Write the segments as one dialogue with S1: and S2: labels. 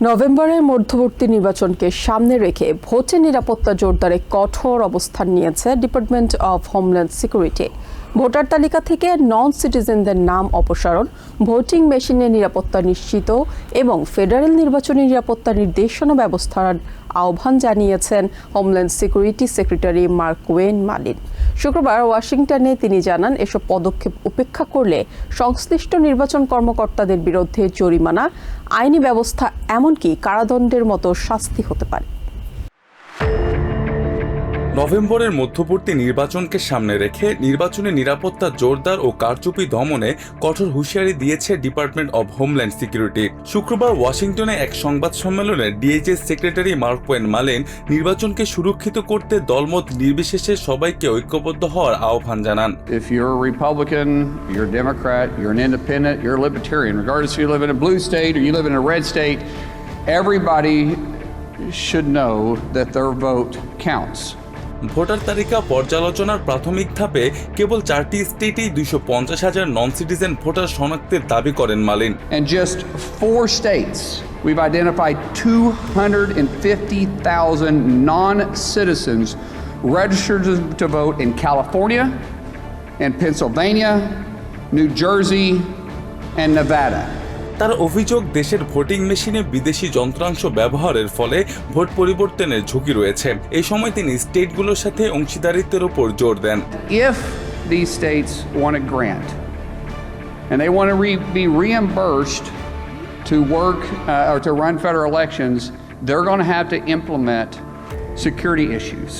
S1: নভেম্বরের মধ্যবর্তী নির্বাচনকে সামনে রেখে ভোটের নিরাপত্তা জোরদারে কঠোর অবস্থান নিয়েছে department of homeland security. Voter তালিকা থেকে নন সিটিজেনদের নাম অপসারণ, ভোটিং মেশিনের নিরাপত্তা নিশ্চিত এবং ফেডারেল নির্বাচনী নিরাপত্তা নির্দেশনা ব্যবস্থার আহ্বান জানিয়েছেন homeland security secretary Markwayne Mullin. শুক্রবার ওয়াশিংটনে তিনি জানান, এসব পদক্ষেপ উপেক্ষা করলে সংশ্লিষ্ট নির্বাচন কর্মকর্তাদের বিরুদ্ধে জরিমানা, আইনি ব্যবস্থা এমনকি কারাদণ্ডের মতো শাস্তি হতে পারে।
S2: নভেম্বরের মধ্যবর্তী নির্বাচনকে সামনে রেখে নির্বাচনী নিরাপত্তা জোরদার ও কারচুপি দমনে কঠোর হুঁশিয়ারি দিয়েছে ডিপার্টমেন্ট অব হোমল্যান্ড সিকিউরিটি। শুক্রবার ওয়াশিংটনে এক সংবাদ সম্মেলনে DHS secretary Markwayne Mullin নির্বাচনকে সুরক্ষিত করতে দলমত নির্বিশেষে সবাইকে ঐক্যবদ্ধ হওয়ার আহ্বান জানান।
S3: If you're a Republican, you're a Democrat, you're an independent, you're a libertarian, regardless if you live in a blue state or you live in a red state, everybody should know that their vote counts.
S2: Voter তালিকা পর্যালোচনার প্রাথমিক ধাপে কেবল 4টি স্টেটেই 250,000 নন citizen voter শনাক্তের দাবি করেন Mullin.
S3: And just 4 states, we've identified 250,000 non-citizens registered to vote in California and Pennsylvania, New Jersey, and Nevada.
S2: তার অভিযোগ, দেশের ভোটিং মেশিনে বিদেশি যন্ত্রাংশ ব্যবহারের ফলে ভোট পরিবর্তনের ঝুঁকি রয়েছে। এই সময় তিনি স্টেটগুলোর সাথে অংশীদারিত্বের উপর জোর দেন।
S3: If these states want a grant and they want to be reimbursed to work or to run federal elections, they're going to have to implement security issues.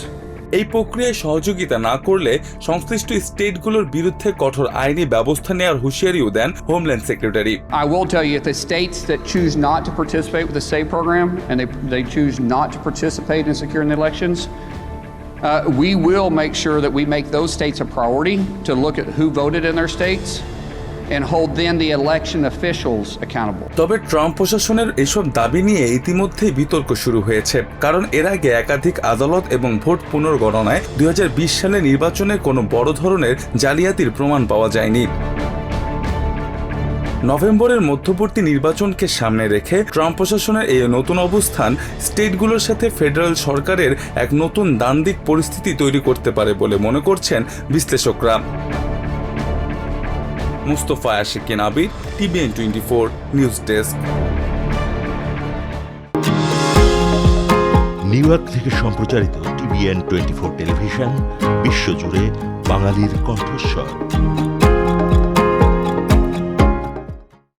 S2: এই প্রক্রিয়ায় সহযোগিতা না করলে সংশ্লিষ্ট স্টেটগুলোর বিরুদ্ধে কঠোর আইনি ব্যবস্থা নেওয়ার হুঁশিয়ারিও দেন homeland secretary.
S3: I will tell you, if the states that choose not to participate with the SAVE program and they choose not to participate in securing the elections, we will make sure that we make those states a priority to look at who voted in their states and hold then the election officials accountable.
S2: তবে Trump প্রশাসনের এসব দাবি নিয়ে ইতিমধ্যেই বিতর্ক শুরু হয়েছে, কারণ এর আগে একাধিক আদালত এবং ভোট পুনর্গণনায় 2020 সালে নির্বাচনে কোনো বড় ধরনের জালিয়াতির প্রমাণ পাওয়া যায়নি। নভেম্বরের মধ্যবর্তী নির্বাচনকে সামনে রেখে ট্রাম্প প্রশাসনের এই নতুন অবস্থান স্টেটগুলোর সাথে ফেডারেল সরকারের এক নতুন দ্বান্দ্বিক পরিস্থিতি তৈরি করতে পারে বলে মনে করছেন বিশ্লেষকরা। মুস্তফা আশিকিন আবির, TVN 24 news desk.
S4: New York থেকে সম্প্রচারিত TVN 24 টেলিভিশন বিশ্বজুড়ে বাঙালির কণ্ঠস্বর।